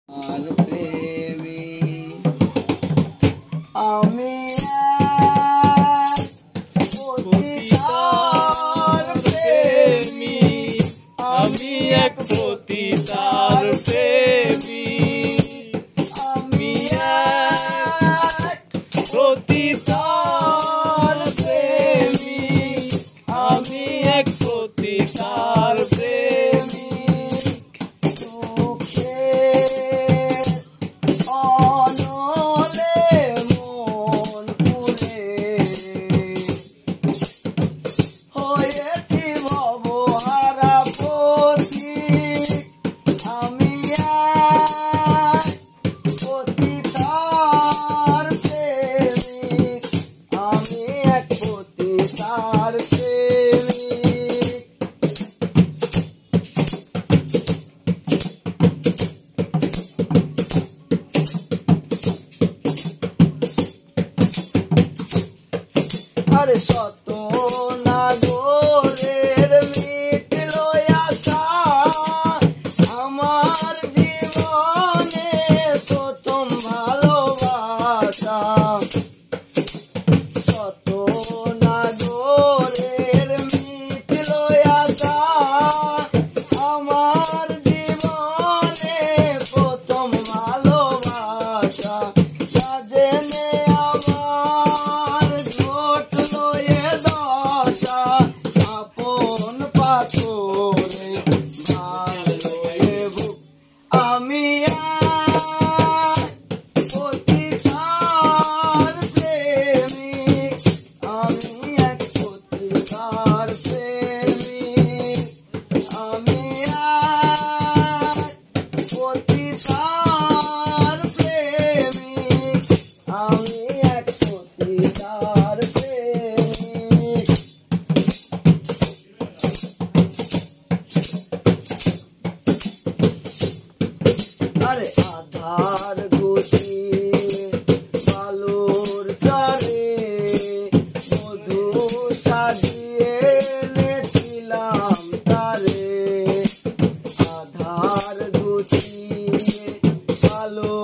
আর প্রেমী আমি পতিতার প্রেমী, আমি এক পতিতার প্রেমী, আমি পতিতার প্রেমী, আমি এক পতিতার প্রেমী। আরে শত নাগরের মিটল আশা, আমার জীবনে প্রথম ভালোবাসা। শত নাগরের মিটল আশা, আমার জীবনে প্রথম ভালোবাসা। সাজেনে আমার ঘটলো এ দশা, আপন পাথরে ভালো এ বুক। আমি পতিতার প্রেমিক, আমি এক পতিতার প্রেমিক, আমি পতিতার প্রেমিক, আমি এক পতিতার প্রেমিক। আরে আধার গুছিয়ে বালুর চরে মধু সাজিয়ে এনেছিলাম তারে। আধার গুছিয়ে বালুর